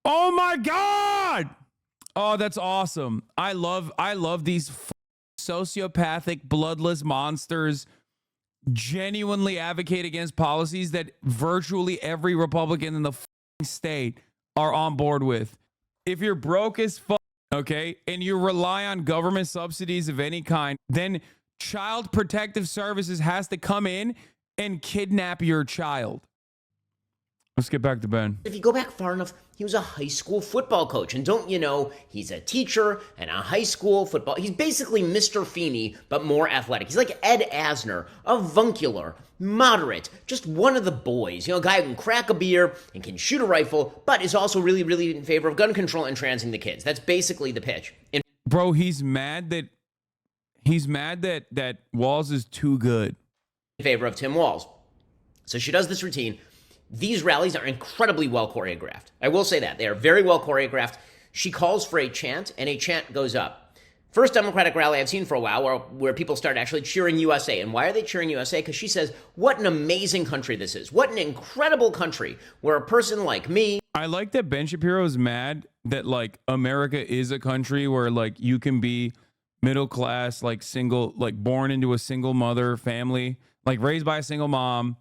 Oh my God. Oh, that's awesome. I love these sociopathic, bloodless monsters genuinely advocate against policies that virtually every Republican in the state are on board with. If you're broke as fuck, okay, and you rely on government subsidies of any kind, then Child Protective Services has to come in and kidnap your child. Let's get back to Ben. If you go back far enough, he was a high school football coach. And don't you know, he's a teacher and a high school football. He's basically Mr. Feeney, but more athletic. He's like Ed Asner, avuncular, moderate, just one of the boys. You know, a guy who can crack a beer and can shoot a rifle, but is also really, really in favor of gun control and transing the kids. That's basically the pitch. Bro, he's mad that Walz is too good. In favor of Tim Walz. So she does this routine. These rallies are incredibly well choreographed. I will say that. They are very well choreographed. She calls for a chant, and a chant goes up. First Democratic rally I've seen for a while where people start actually cheering USA. And why are they cheering USA? Because she says, what an amazing country this is. What an incredible country where a person like me... I like that Ben Shapiro is mad that, like, America is a country where, like, you can be middle class, like, single, like, born into a single mother family, like, raised by a single mom,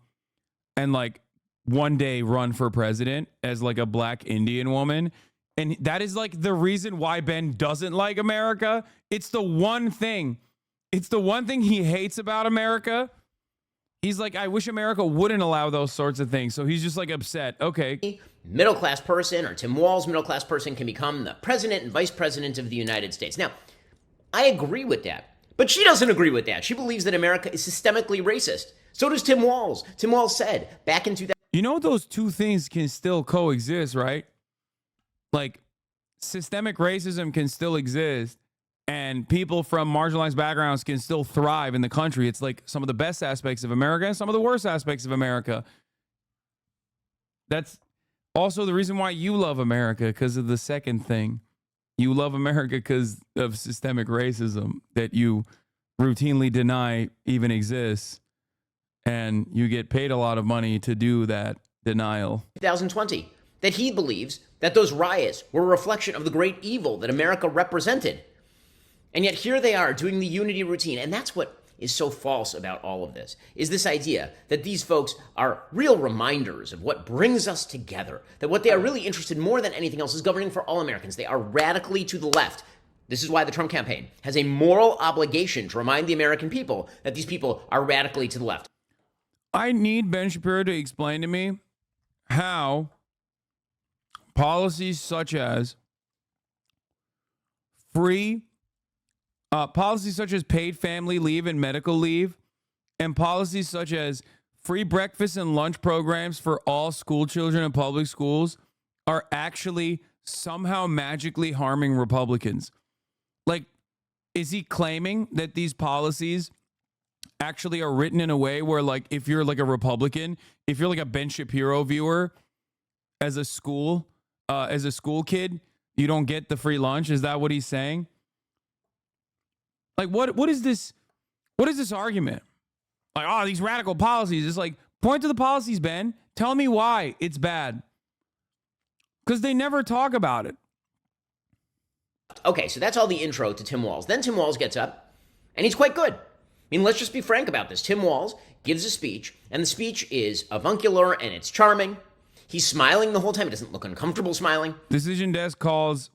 and, like, one day run for president as like a black Indian woman. And that is like the reason why Ben doesn't like America. It's the one thing he hates about America. He's like, I wish America wouldn't allow those sorts of things. So he's just like upset. Okay. Middle class person, or Tim Walz, middle class person, can become the president and vice president of the United States. Now, I agree with that. But she doesn't agree with that. She believes that America is systemically racist. So does Tim Walz. Tim Walz said back in 2000. You know, those two things can still coexist, right? Like, systemic racism can still exist, and people from marginalized backgrounds can still thrive in the country. It's like some of the best aspects of America and some of the worst aspects of America. That's also the reason why you love America, because of the second thing. You love America because of systemic racism that you routinely deny even exists. And you get paid a lot of money to do that denial. 2020, that he believes that those riots were a reflection of the great evil that America represented. And yet here they are doing the unity routine. And that's what is so false about all of this, is this idea that these folks are real reminders of what brings us together, that what they are really interested in more than anything else is governing for all Americans. They are radically to the left. This is why the Trump campaign has a moral obligation to remind the American people that these people are radically to the left. I need Ben Shapiro to explain to me how policies such as policies such as paid family leave and medical leave, and policies such as free breakfast and lunch programs for all school children in public schools are actually somehow magically harming Republicans. Like, is he claiming that these policies actually are written in a way where, like, if you're like a Republican, if you're like a Ben Shapiro viewer as a school kid, you don't get the free lunch? Is that what he's saying? Like, what is this argument? Like, oh, these radical policies. It's like, point to the policies, Ben. Tell me why it's bad. Because they never talk about it. Okay, so that's all the intro to Tim Walz. Then Tim Walz gets up, and he's quite good. I mean, let's just be frank about this. Tim Walz gives a speech, and the speech is avuncular, and it's charming. He's smiling the whole time. He doesn't look uncomfortable smiling. Decision Desk calls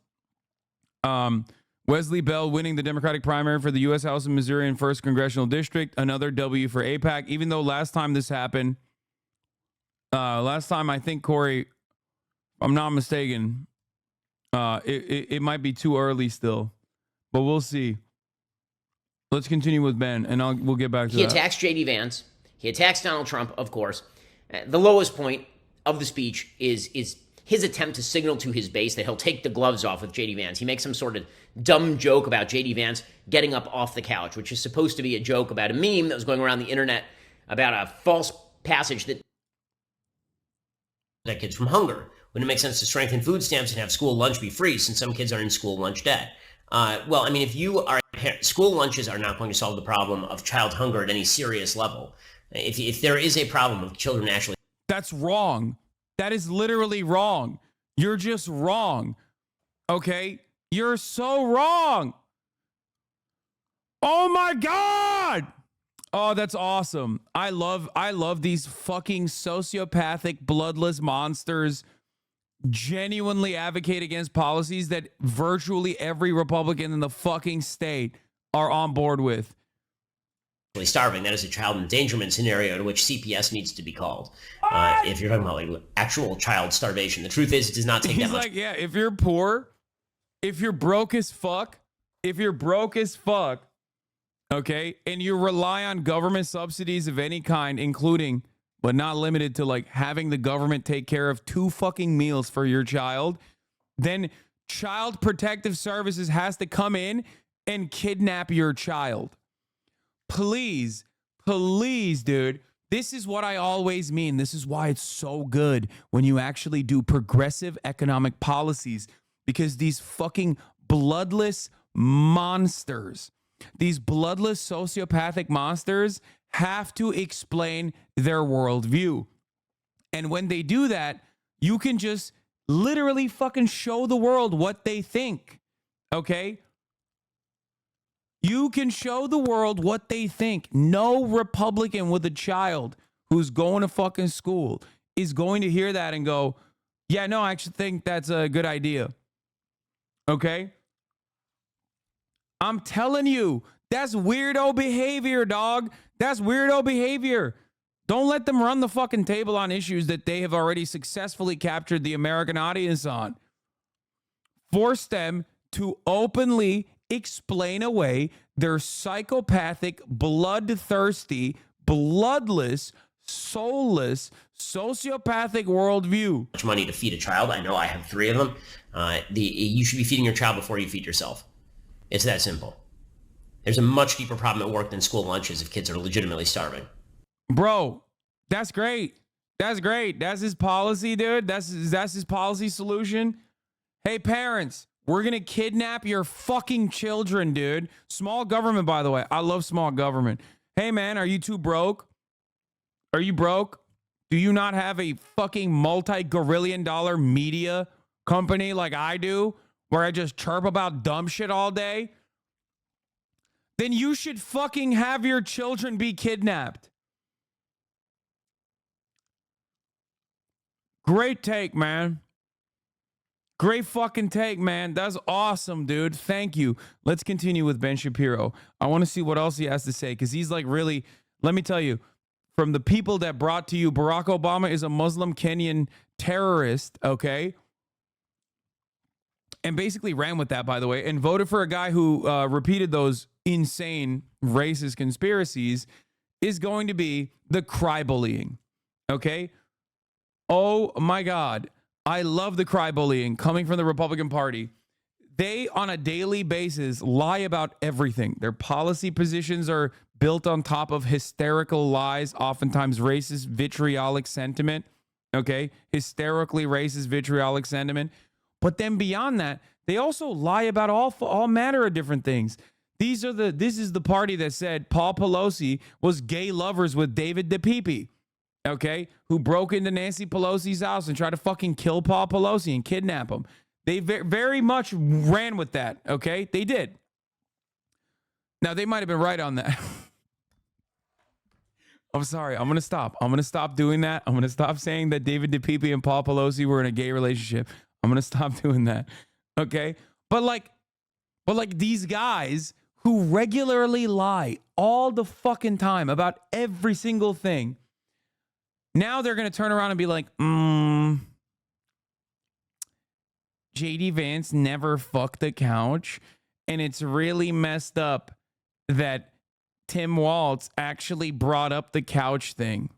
Wesley Bell winning the Democratic primary for the U.S. House of Missouri and 1st Congressional District another W for AIPAC, even though last time this happened, I think, Corey, if I'm not mistaken, it might be too early still, but we'll see. Let's continue with Ben, and we'll get back to that. He attacks J.D. Vance. He attacks Donald Trump, of course. The lowest point of the speech is his attempt to signal to his base that he'll take the gloves off with J.D. Vance. He makes some sort of dumb joke about J.D. Vance getting up off the couch, which is supposed to be a joke about a meme that was going around the internet about a false passage that kids from hunger. Wouldn't it make sense to strengthen food stamps and have school lunch be free since some kids are in school lunch debt? Well, I mean, if you are school lunches are not going to solve the problem of child hunger at any serious level. If there is a problem of children actually... That's wrong. That is literally wrong. You're just wrong. Okay? You're so wrong. Oh my God. Oh, that's awesome. I love these fucking sociopathic, bloodless monsters genuinely advocate against policies that virtually every Republican in the fucking state are on board with. Starving. That is a child endangerment scenario to which CPS needs to be called. If you're talking about like actual child starvation, the truth is it does not take that much. He's like, yeah, if you're poor, if you're broke as fuck, okay, and you rely on government subsidies of any kind, including but not limited to like having the government take care of 2 fucking meals for your child, then Child Protective Services has to come in and kidnap your child. Please, dude. This is what I always mean. This is why it's so good when you actually do progressive economic policies, because these fucking bloodless monsters, these bloodless sociopathic monsters have to explain their worldview. And when they do that, you can just literally fucking show the world what they think. Okay? You can show the world what they think. No Republican with a child who's going to fucking school is going to hear that and go, yeah, no, I actually think that's a good idea. Okay? I'm telling you, that's weirdo behavior, dog. That's weirdo behavior. Don't let them run the fucking table on issues that they have already successfully captured the American audience on. Force them to openly explain away their psychopathic, bloodthirsty, bloodless, soulless, sociopathic worldview. Much money to feed a child. I know I have 3 of them. You should be feeding your child before you feed yourself. It's that simple. There's a much deeper problem at work than school lunches if kids are legitimately starving. Bro, that's great. That's great. That's his policy, dude. That's his policy solution. Hey, parents, we're going to kidnap your fucking children, dude. Small government, by the way. I love small government. Hey, man, are you too broke? Are you broke? Do you not have a fucking multi-guerrillion dollar media company like I do, where I just chirp about dumb shit all day? Then you should fucking have your children be kidnapped. Great take, man. Great fucking take, man. That's awesome, dude. Thank you. Let's continue with Ben Shapiro. I want to see what else he has to say, because he's like really, let me tell you, from the people that brought to you, Barack Obama is a Muslim Kenyan terrorist, okay? And basically ran with that, by the way, and voted for a guy who repeated those insane racist conspiracies, is going to be the cry bullying, okay? Oh my God. I love the cry bullying coming from the Republican Party. They, on a daily basis, lie about everything. Their policy positions are built on top of hysterical lies, oftentimes racist, vitriolic sentiment. Okay? Hysterically racist, vitriolic sentiment. But then beyond that, they also lie about all manner of different things. This is the party that said Paul Pelosi was gay lovers with David DePipe. Okay, who broke into Nancy Pelosi's house and tried to fucking kill Paul Pelosi and kidnap him. They very much ran with that, okay? They did. Now, they might have been right on that. I'm sorry. I'm going to stop. I'm going to stop doing that. I'm going to stop saying that David DePipe and Paul Pelosi were in a gay relationship. I'm going to stop doing that, okay? But like these guys who regularly lie all the fucking time about every single thing, now they're going to turn around and be like, JD Vance never fucked the couch. And it's really messed up that Tim Walz actually brought up the couch thing.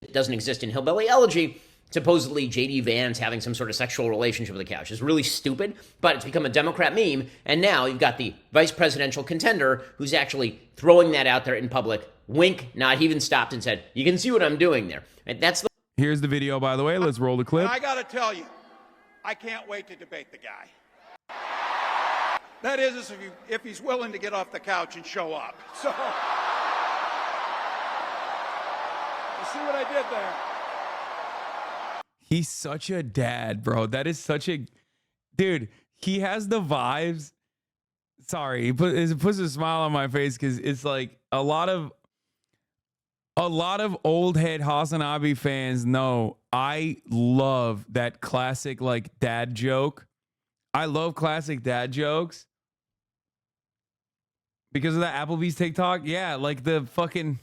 It doesn't exist in Hillbilly Elegy. Supposedly JD Vance having some sort of sexual relationship with the couch is really stupid, but it's become a Democrat meme. And now you've got the vice presidential contender who's actually throwing that out there in public. Wink, nod. He even stopped and said, you can see what I'm doing there. And that's Here's the video, by the way. Let's roll the clip. I got to tell you, I can't wait to debate the guy. That is, if he's willing to get off the couch and show up. So, you see what I did there? He's such a dad, bro. That is such a dude. He has the vibes. Sorry, it puts a smile on my face because it's like a lot of old head Hasanabi fans know I love that classic like dad joke. I love classic dad jokes because of that Applebee's TikTok. Yeah, like the fucking.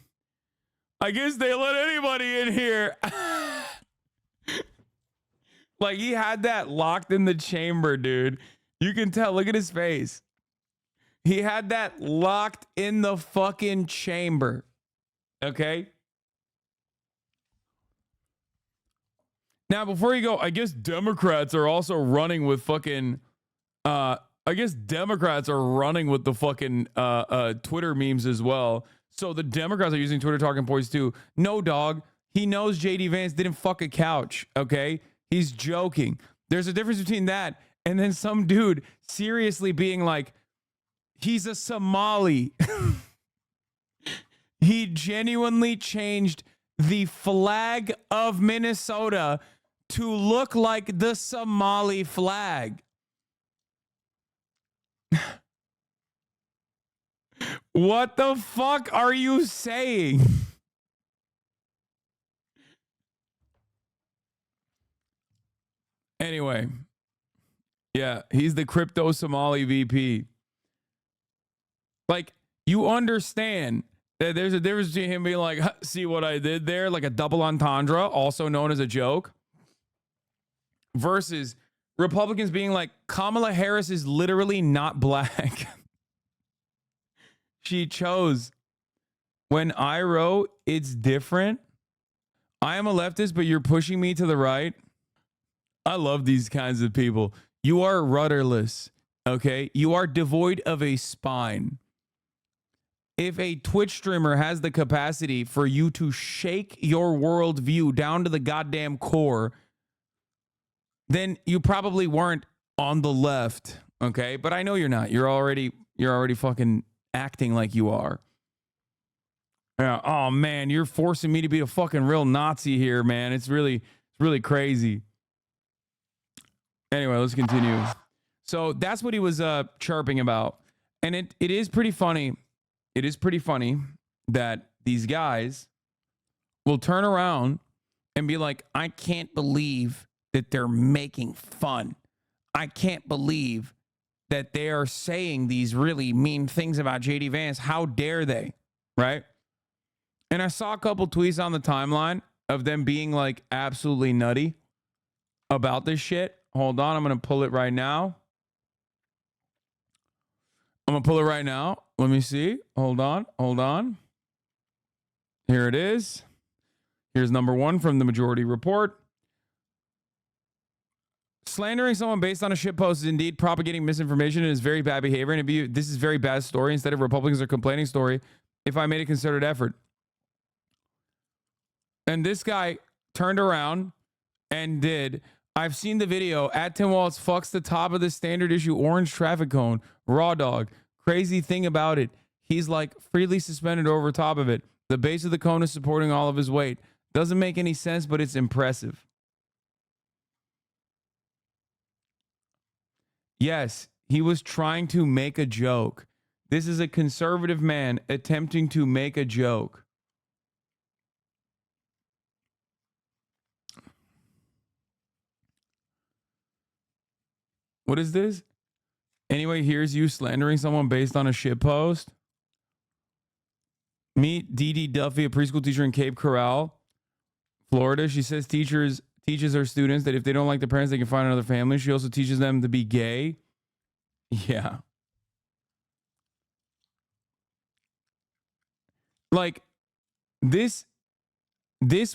I guess they let anybody in here. Like he had that locked in the chamber, dude. You can tell. Look at his face. He had that locked in the fucking chamber. Okay. Now, before you go, I guess Democrats are also running with fucking. I guess Democrats are running with the fucking Twitter memes as well. So the Democrats are using Twitter talking points too. No, dog. He knows JD Vance didn't fuck a couch. Okay. He's joking. There's a difference between that and then some dude seriously being like, he's a Somali. He genuinely changed the flag of Minnesota to look like the Somali flag. What the fuck are you saying? Anyway, yeah, he's the crypto Somali VP. Like, you understand that there's a difference between him being like, see what I did there? Like a double entendre, also known as a joke, versus Republicans being like, Kamala Harris is literally not black. She chose. When I wrote, it's different. I am a leftist, but you're pushing me to the right. I love these kinds of people. You are rudderless, okay? You are devoid of a spine. If a Twitch streamer has the capacity for you to shake your worldview down to the goddamn core, then you probably weren't on the left, okay? But I know you're not. You're already fucking acting like you are. Yeah. Oh man, you're forcing me to be a fucking real Nazi here, man. It's really crazy. Anyway, let's continue. So that's what he was chirping about. And it is pretty funny. It is pretty funny that these guys will turn around and be like, I can't believe that they're making fun. I can't believe that they are saying these really mean things about JD Vance. How dare they? Right? And I saw a couple tweets on the timeline of them being like absolutely nutty about this shit. Hold on, I'm going to pull it right now. Let me see. Hold on. Here it is. Here's number one from the Majority Report. Slandering someone based on a shitpost is indeed propagating misinformation and is very bad behavior. And this is very bad story. Instead of Republicans are complaining story, if I made a concerted effort. And this guy turned around and did. I've seen the video. At Tim Waltz fucks the top of the standard issue orange traffic cone. Raw dog. Crazy thing about it, he's like freely suspended over top of it. The base of the cone is supporting all of his weight. Doesn't make any sense, but it's impressive. Yes, he was trying to make a joke. This is a conservative man attempting to make a joke. What is this? Anyway, here's you slandering someone based on a shitpost. Meet Dee Dee Duffy, a preschool teacher in Cape Coral, Florida. She says teaches her students that if they don't like their parents, they can find another family. She also teaches them to be gay. Yeah. Like this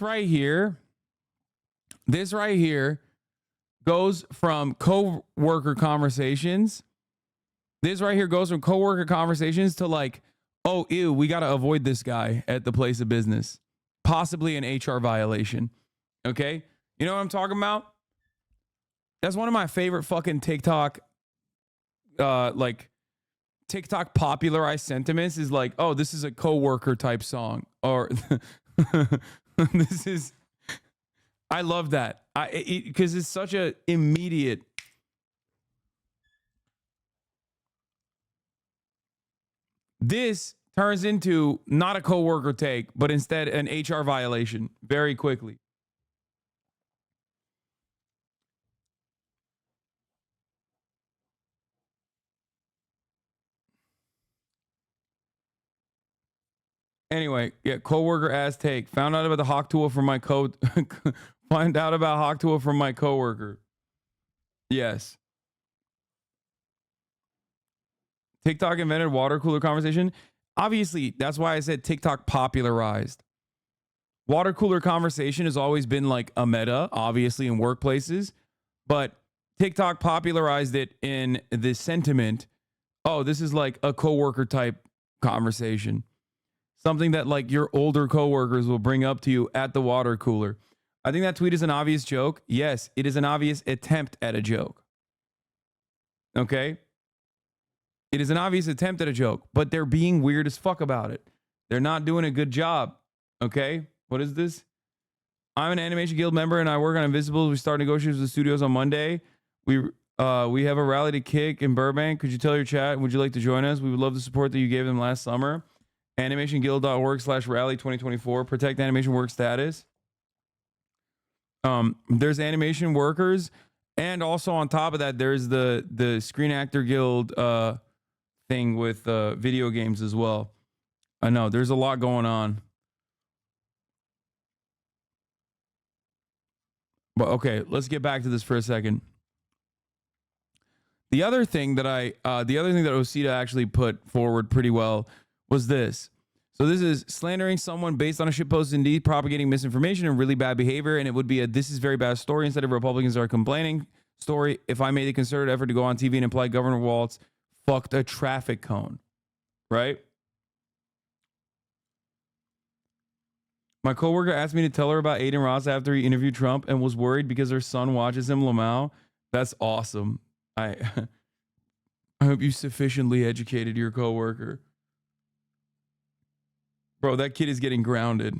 right here goes from coworker conversations. This right here goes from coworker conversations to like, oh, ew, we got to avoid this guy at the place of business. Possibly an HR violation. Okay? You know what I'm talking about? That's one of my favorite fucking TikTok, TikTok popularized sentiments is like, oh, this is a coworker type song. Or this is I love that. Because it's such a immediate. This turns into not a coworker take, but instead an HR violation very quickly. Anyway, yeah, coworker ass take. Found out about the hawk tool from my find out about hawk tool from my coworker. Yes. TikTok invented water cooler conversation. Obviously, that's why I said TikTok popularized. Water cooler conversation has always been like a meta, obviously in workplaces, but TikTok popularized it in the sentiment. Oh, this is like a coworker type conversation. Something that like your older coworkers will bring up to you at the water cooler. I think that tweet is an obvious joke. Yes, it is an obvious attempt at a joke. Okay? It is an obvious attempt at a joke, but they're being weird as fuck about it. They're not doing a good job. Okay? What is this? I'm an Animation Guild member and I work on Invisible. We start negotiations with the studios on Monday. We have a rally to kick in Burbank. Could you tell your chat? Would you like to join us? We would love the support that you gave them last summer. animationguild.org/rally 2024. Protect animation work status. There's animation workers, and also on top of that, there's the Screen Actor Guild thing with video games as well. I know there's a lot going on. But okay, let's get back to this for a second. The other thing that Osita actually put forward pretty well was this. So this is slandering someone based on a shitpost, indeed propagating misinformation and really bad behavior, and it would be a "this is very bad" story instead of Republicans are complaining story. If I made a concerted effort to go on TV and imply Governor Walz fucked a traffic cone, right? My coworker asked me to tell her about Aiden Ross after he interviewed Trump and was worried because her son watches him. Lamau. That's awesome. I hope you sufficiently educated your coworker. Bro, that kid is getting grounded.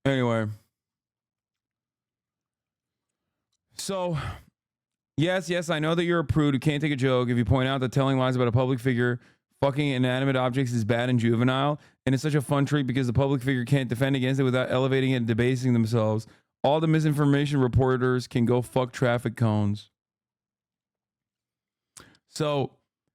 Anyway. So, yes, I know that you're a prude who can't take a joke if you point out that telling lies about a public figure fucking inanimate objects is bad and juvenile, and it's such a fun treat because the public figure can't defend against it without elevating it and debasing themselves. All the misinformation reporters can go fuck traffic cones. So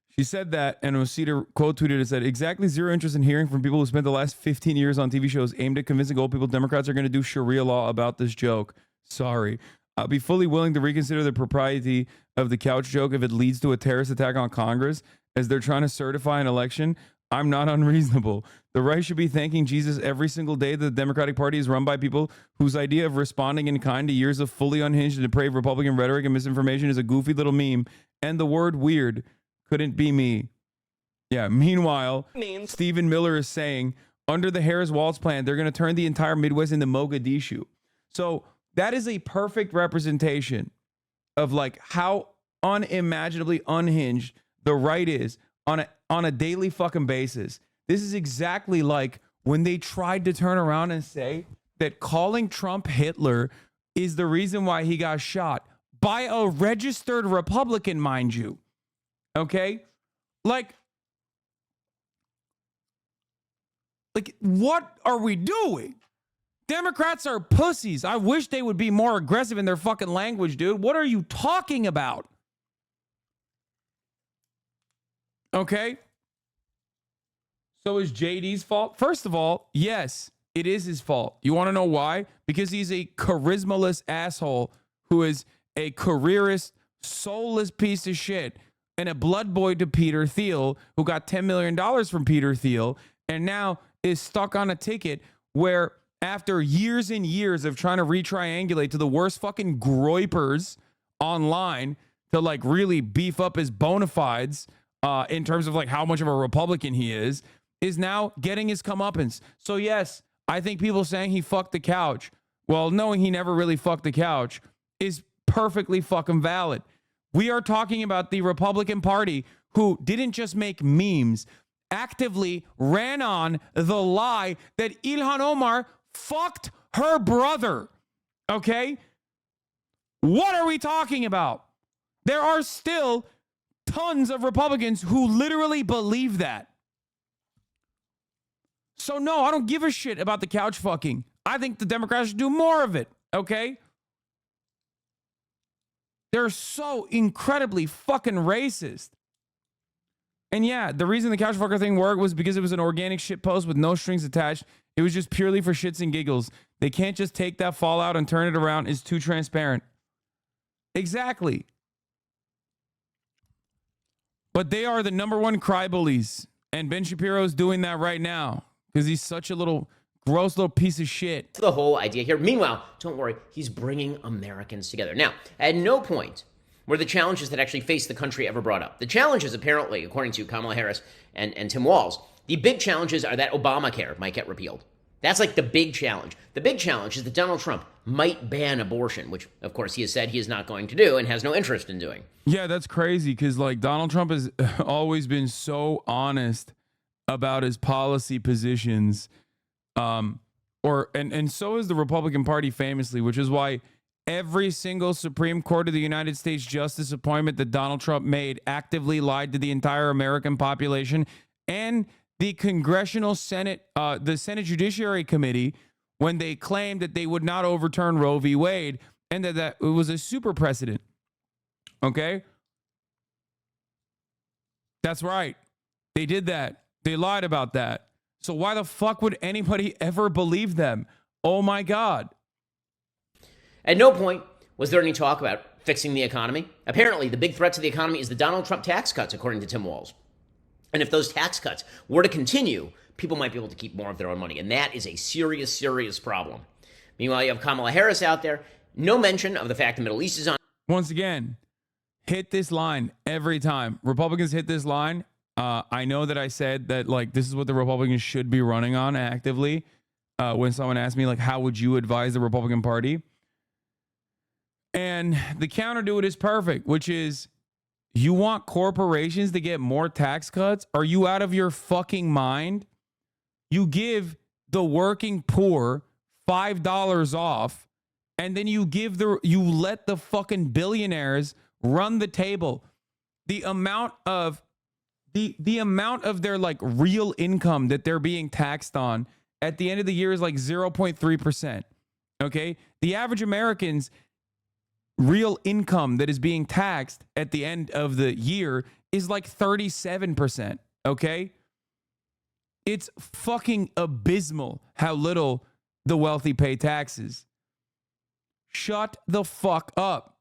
she said that, and Osita quote tweeted and said, exactly zero interest in hearing from people who spent the last 15 years on TV shows aimed at convincing old people Democrats are going to do Sharia law about this joke. Sorry. I'll be fully willing to reconsider the propriety of the couch joke if it leads to a terrorist attack on Congress as they're trying to certify an election. I'm not unreasonable. The right should be thanking Jesus every single day that the Democratic Party is run by people whose idea of responding in kind to years of fully unhinged and depraved Republican rhetoric and misinformation is a goofy little meme. And the word weird couldn't be me. Yeah, meanwhile, Stephen Miller is saying, under the Harris-Walz plan, they're going to turn the entire Midwest into Mogadishu. So that is a perfect representation of like how unimaginably unhinged the right is on a daily fucking basis. This is exactly like when they tried to turn around and say that calling Trump Hitler is the reason why he got shot by a registered Republican, mind you. Okay? Like what are we doing? Democrats are pussies. I wish they would be more aggressive in their fucking language, dude. What are you talking about? Okay? So is JD's fault? First of all, yes, it is his fault. You want to know why? Because he's a charismaless asshole who is a careerist, soulless piece of shit and a blood boy to Peter Thiel, who got $10 million from Peter Thiel and now is stuck on a ticket where after years and years of trying to retriangulate to the worst fucking groypers online to like really beef up his bona fides in terms of like how much of a Republican he is now getting his comeuppance. So yes, I think people saying he fucked the couch, well, knowing he never really fucked the couch, is perfectly fucking valid. We are talking about the Republican Party who didn't just make memes, actively ran on the lie that Ilhan Omar fucked her brother. Okay? What are we talking about? There are still tons of Republicans who literally believe that. So no, I don't give a shit about the couch fucking. I think the Democrats should do more of it, okay? They're so incredibly fucking racist. And yeah, the reason the couch fucker thing worked was because it was an organic shit post with no strings attached. It was just purely for shits and giggles. They can't just take that fallout and turn it around. It's too transparent. Exactly. But they are the number one cry bullies. And Ben Shapiro is doing that right now because he's such a little gross little piece of shit. The whole idea here. Meanwhile, don't worry, he's bringing Americans together. Now, at no point were the challenges that actually face the country ever brought up. The challenges, apparently, according to Kamala Harris and Tim Walz, the big challenges are that Obamacare might get repealed. That's like the big challenge. The big challenge is that Donald Trump might ban abortion, which, of course, he has said he is not going to do and has no interest in doing. Yeah, that's crazy because, like, Donald Trump has always been so honest about his policy positions. And so is the Republican Party famously, which is why every single Supreme Court of the United States justice appointment that Donald Trump made actively lied to the entire American population. And the Congressional Senate, the Senate Judiciary Committee, when they claimed that they would not overturn Roe v. Wade and that it was a super precedent. Okay? That's right. They did that. They lied about that. So why the fuck would anybody ever believe them? Oh my God. At no point was there any talk about fixing the economy. Apparently, the big threat to the economy is the Donald Trump tax cuts, according to Tim Walz. And if those tax cuts were to continue, people might be able to keep more of their own money. And that is a serious, serious problem. Meanwhile, you have Kamala Harris out there. No mention of the fact the Middle East is on. Once again, hit this line every time. Republicans hit this line. I know that I said that, like, this is what the Republicans should be running on actively. When someone asked me, like, how would you advise the Republican Party? And the counter to it is perfect, which is, you want corporations to get more tax cuts? Are you out of your fucking mind? You give the working poor $5 off, and then you let the fucking billionaires run the table. The amount of their, like, real income that they're being taxed on at the end of the year is like 0.3%. Okay? The average American's real income that is being taxed at the end of the year is like 37%. Okay? It's fucking abysmal how little the wealthy pay taxes. Shut the fuck up.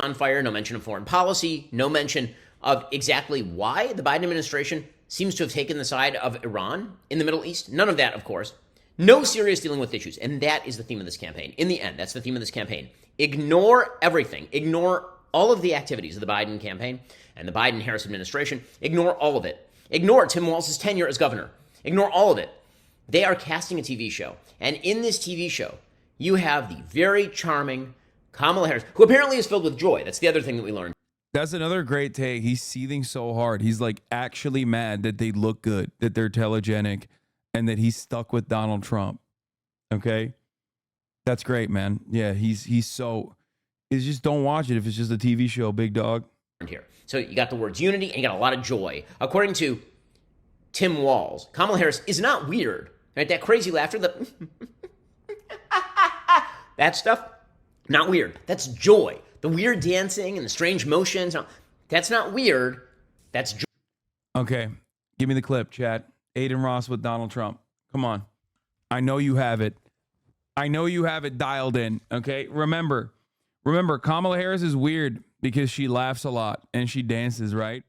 On fire, no mention of foreign policy, no mention of exactly why the Biden administration seems to have taken the side of Iran in the Middle East. None of that, of course. No serious dealing with issues. And that is the theme of this campaign. In the end, that's the theme of this campaign. Ignore everything. Ignore all of the activities of the Biden campaign and the Biden-Harris administration. Ignore all of it. Ignore Tim Walz's tenure as governor. Ignore all of it. They are casting a TV show. And in this TV show, you have the very charming Kamala Harris, who apparently is filled with joy. That's the other thing that we learned. That's another great take. He's seething so hard. He's, like, actually mad that they look good, that they're telegenic, and that he's stuck with Donald Trump. Okay? That's great, man. Yeah, he's just don't watch it if it's just a TV show, big dog. Here. So you got the words unity and you got a lot of joy. According to Tim Walz, Kamala Harris is not weird. Right? That crazy laughter, that stuff, not weird. That's joy. The weird dancing and the strange motions, that's not weird. That's joy. Okay, give me the clip, chat. Aiden Ross with Donald Trump. Come on. I know you have it. I know you have it dialed in, okay? Remember, Kamala Harris is weird because she laughs a lot and she dances, right?